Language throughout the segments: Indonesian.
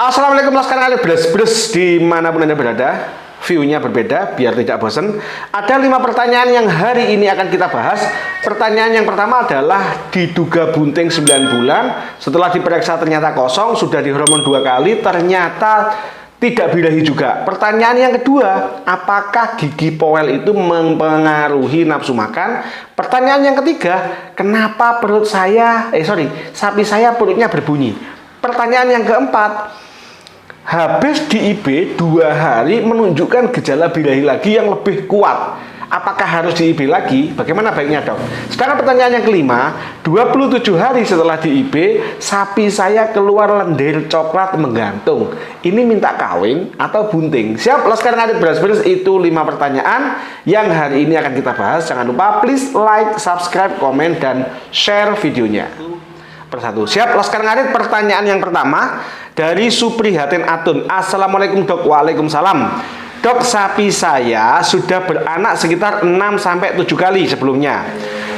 Assalamualaikum Laskar Ngalir Bres dimanapun Anda berada. View-nya berbeda biar tidak bosan. Ada 5 pertanyaan yang hari ini akan kita bahas. Pertanyaan yang pertama adalah diduga bunting 9 bulan. Setelah diperiksa ternyata kosong. Sudah dihormon 2 kali ternyata tidak birahi juga. Pertanyaan yang kedua, apakah gigi powel itu mempengaruhi nafsu makan? Pertanyaan yang ketiga, kenapa sapi saya perutnya berbunyi? Pertanyaan yang keempat, habis di IB 2 hari menunjukkan gejala birahi lagi yang lebih kuat. Apakah harus di IB lagi? Bagaimana baiknya, Dok? Sekarang pertanyaan yang kelima, 27 hari setelah di IB, sapi saya keluar lendir coklat menggantung. Ini minta kawin atau bunting? Siap, Laskar Ngalir Bres, itu 5 pertanyaan yang hari ini akan kita bahas. Jangan lupa please like, subscribe, komen, dan share videonya. Persatu. Siap, Laskar Ngalir. Pertanyaan yang pertama dari Suprihatin Atun. Assalamualaikum, Dok. Waalaikumsalam. Dok, sapi saya sudah beranak sekitar 6-7 kali sebelumnya.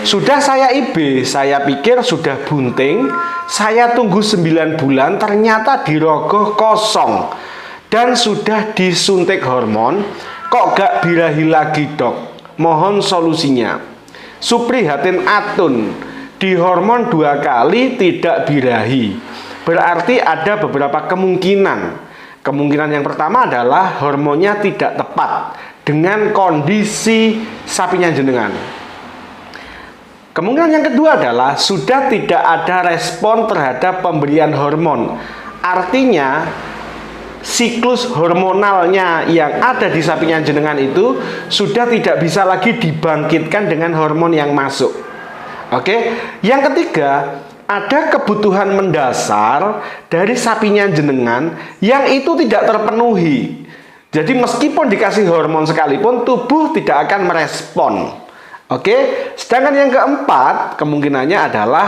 Sudah saya IB, saya pikir sudah bunting. Saya tunggu 9 bulan, ternyata dirogoh kosong. Dan sudah disuntik hormon. Kok gak birahi lagi, Dok? Mohon solusinya. Suprihatin Atun, di hormon 2 kali tidak birahi. Berarti ada beberapa kemungkinan. Kemungkinan yang pertama adalah hormonnya tidak tepat dengan kondisi sapinya jenengan. Kemungkinan yang kedua adalah sudah tidak ada respon terhadap pemberian hormon. Artinya siklus hormonalnya yang ada di sapinya jenengan itu sudah tidak bisa lagi dibangkitkan dengan hormon yang masuk. Oke, yang ketiga, ada kebutuhan mendasar dari sapinya jenengan yang itu tidak terpenuhi. Jadi meskipun dikasih hormon sekalipun tubuh tidak akan merespon. Oke, sedangkan yang keempat kemungkinannya adalah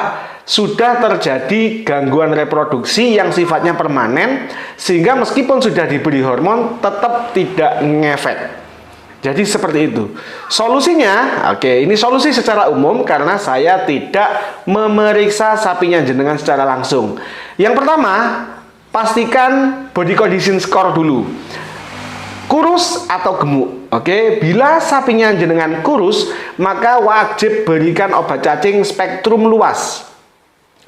sudah terjadi gangguan reproduksi yang sifatnya permanen sehingga meskipun sudah diberi hormon tetap tidak ngefek. Jadi seperti itu. Solusinya, ini solusi secara umum karena saya tidak memeriksa sapinya jenengan secara langsung. Yang pertama, pastikan body condition score dulu. Kurus atau gemuk. Bila sapinya jenengan kurus, maka wajib berikan obat cacing spektrum luas.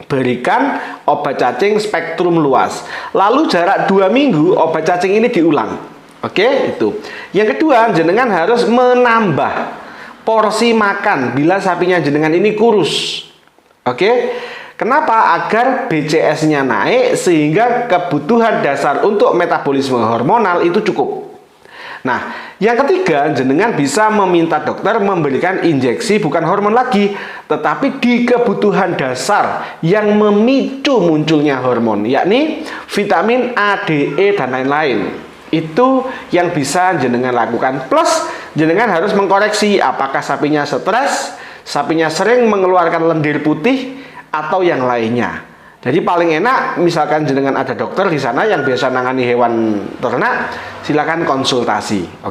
Berikan obat cacing spektrum luas. Lalu jarak 2 minggu obat cacing ini diulang. Itu. Yang kedua, jenengan harus menambah porsi makan bila sapinya jenengan ini kurus. Kenapa? Agar BCS-nya naik sehingga kebutuhan dasar untuk metabolisme hormonal itu cukup. Nah, yang ketiga, jenengan bisa meminta dokter memberikan injeksi bukan hormon lagi, tetapi di kebutuhan dasar yang memicu munculnya hormon, yakni vitamin A, D, E, dan lain-lain. Itu yang bisa jenengan lakukan. Plus jenengan harus mengkoreksi apakah sapinya stres, sapinya sering mengeluarkan lendir putih atau yang lainnya. Jadi paling enak misalkan jenengan ada dokter di sana yang biasa nangani hewan ternak, silakan konsultasi.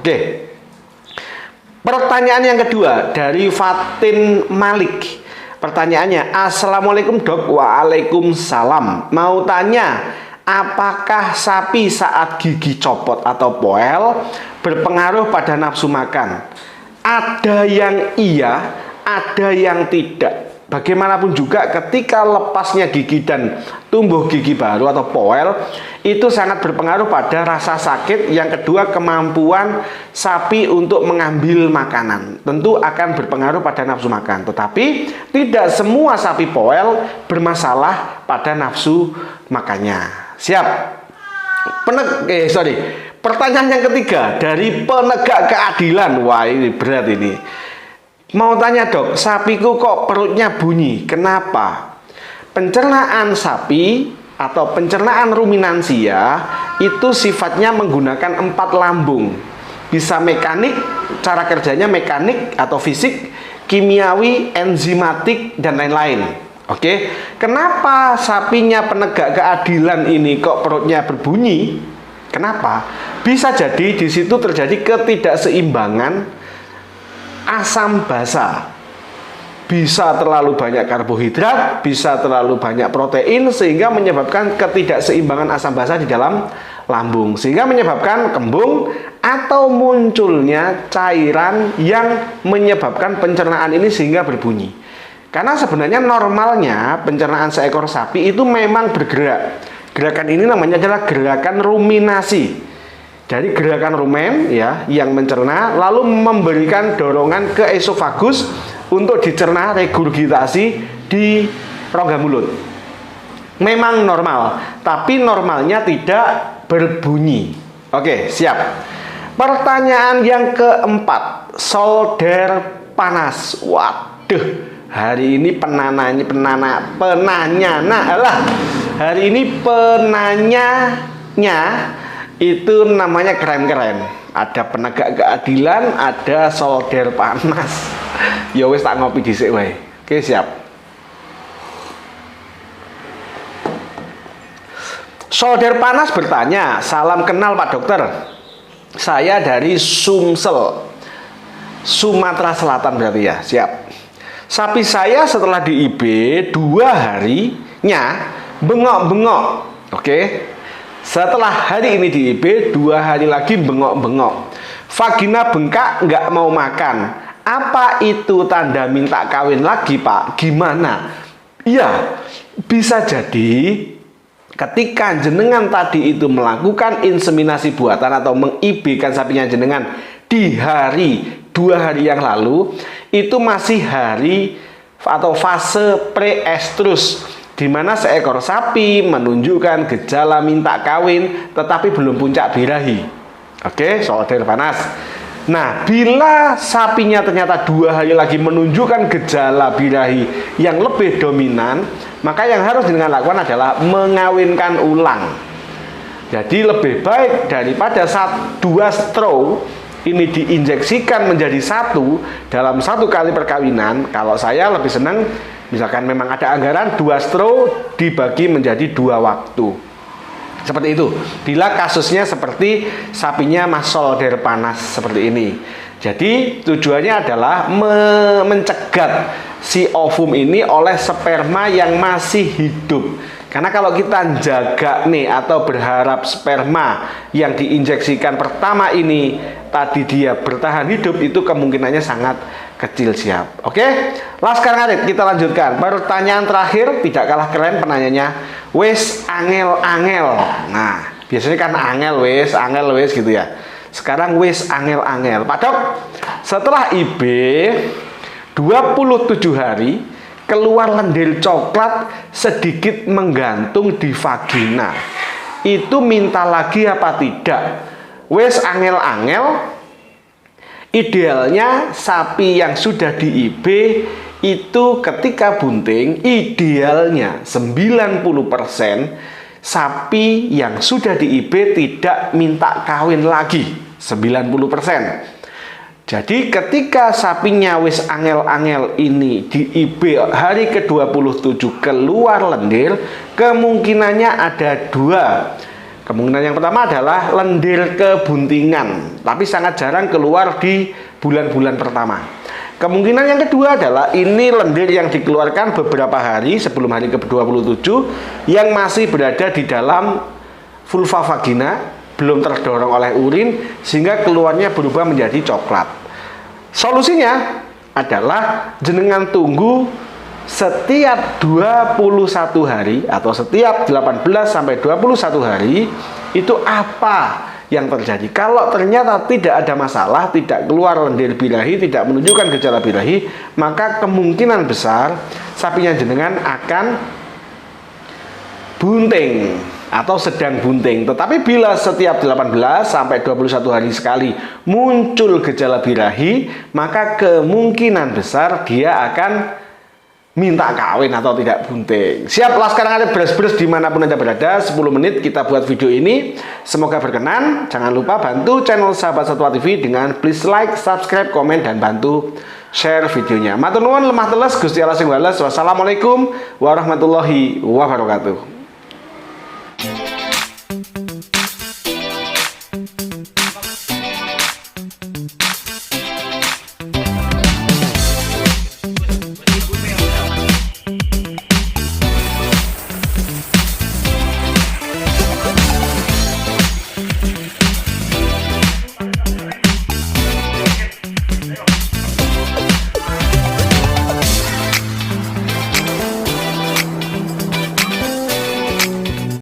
Pertanyaan yang kedua dari Fatin Malik. Pertanyaannya, Assalamualaikum, Dok. Waalaikumsalam. Mau tanya, apakah sapi saat gigi copot atau poel berpengaruh pada nafsu makan? Ada yang iya, ada yang tidak. Bagaimanapun juga ketika lepasnya gigi dan tumbuh gigi baru atau poel, itu sangat berpengaruh pada rasa sakit. Yang kedua, kemampuan sapi untuk mengambil makanan. Tentu akan berpengaruh pada nafsu makan. Tetapi tidak semua sapi poel bermasalah pada nafsu makannya. Siap. Pertanyaan yang ketiga dari penegak keadilan. Wah, ini berat ini. Mau tanya, Dok, sapiku kok perutnya bunyi? Kenapa? Pencernaan sapi atau pencernaan ruminansia itu sifatnya menggunakan 4 lambung. Bisa mekanik, cara kerjanya mekanik atau fisik, kimiawi, enzimatik, dan lain-lain. Kenapa sapinya penegak keadilan ini kok perutnya berbunyi? Kenapa? Bisa jadi di situ terjadi ketidakseimbangan asam basa. bisa terlalu banyak karbohidrat, bisa terlalu banyak protein, sehingga menyebabkan ketidakseimbangan asam basa di dalam lambung, sehingga menyebabkan kembung atau munculnya cairan yang menyebabkan pencernaan ini sehingga berbunyi. Karena sebenarnya normalnya pencernaan seekor sapi itu memang bergerak. Gerakan ini namanya adalah gerakan ruminasi. Dari gerakan rumen ya yang mencerna lalu memberikan dorongan ke esofagus untuk dicerna regurgitasi di rongga mulut. Memang normal, tapi normalnya tidak berbunyi. Oke, siap. Pertanyaan yang keempat, solder panas. Waduh, hari ini hari ini penanyanya itu namanya keren-keren. Ada penegak keadilan, ada solder panas. Ya wis tak ngopi dhisik wae. Oke, siap. Solder panas bertanya, "Salam kenal Pak Dokter. Saya dari Sumsel, Sumatera Selatan berarti ya." Siap. "Sapi saya setelah di IB 2 harinya bengok-bengok." Oke. Setelah hari ini di IB 2 hari lagi bengok-bengok. Vagina bengkak, nggak mau makan. Apa itu tanda minta kawin lagi, Pak? Gimana? Iya, bisa jadi ketika jenengan tadi itu melakukan inseminasi buatan atau meng-IB-kan sapinya jenengan di hari 2 hari yang lalu, itu masih hari atau fase pre-estrus, di mana seekor sapi menunjukkan gejala minta kawin tetapi belum puncak birahi. Oke, solder panas. Nah, bila sapinya ternyata 2 hari lagi menunjukkan gejala birahi yang lebih dominan, maka yang harus dengan lakukan adalah mengawinkan ulang. Jadi lebih baik daripada 2 straw ini diinjeksikan menjadi 1 dalam 1 kali perkawinan. Kalau saya lebih senang misalkan memang ada anggaran 2 straw dibagi menjadi 2 waktu. Seperti itu. Bila kasusnya seperti sapinya Mas solder panas seperti ini. Jadi tujuannya adalah mencegat si ovum ini oleh sperma yang masih hidup. Karena kalau kita jaga nih atau berharap sperma yang diinjeksikan pertama ini tadi dia bertahan hidup, itu kemungkinannya sangat kecil. Siap. Oke, Laskar Ngarit, kita lanjutkan. Pertanyaan terakhir, tidak kalah keren penanyanya. Wes angel-angel. Nah, biasanya kan angel wes gitu ya. Sekarang wes angel-angel. Pak Dok, setelah IB 27 hari keluar lendir coklat sedikit menggantung di vagina. Itu minta lagi apa tidak? Wes angel-angel. Idealnya sapi yang sudah di IB itu ketika bunting, idealnya 90% sapi yang sudah di IB tidak minta kawin lagi, 90%. Jadi ketika sapinya wis angel-angel ini di IB hari ke-27 keluar lendir, kemungkinannya ada 2. Kemungkinan yang pertama adalah lendir kebuntingan, tapi sangat jarang keluar di bulan-bulan pertama. Kemungkinan yang kedua adalah ini lendir yang dikeluarkan beberapa hari sebelum hari ke-27 yang masih berada di dalam vulva vagina, belum terdorong oleh urin sehingga keluarnya berubah menjadi coklat. Solusinya adalah jenengan tunggu setiap 21 hari atau setiap 18 sampai 21 hari itu apa yang terjadi. Kalau ternyata tidak ada masalah, tidak keluar lendir birahi, tidak menunjukkan gejala birahi, maka kemungkinan besar sapinya jenengan akan bunting atau sedang bunting. Tetapi bila setiap 18 sampai 21 hari sekali muncul gejala birahi, maka kemungkinan besar dia akan minta kawin atau tidak bunting. Siap Laskar Ngarit beres-beres dimanapun Anda berada. 10 menit kita buat video ini. Semoga berkenan. Jangan lupa bantu channel Sahabat Satwa TV dengan please like, subscribe, komen, dan bantu share videonya. Matur nuwun, lemah teles, Gusti Allah sing wales. Wassalamualaikum warahmatullahi wabarakatuh.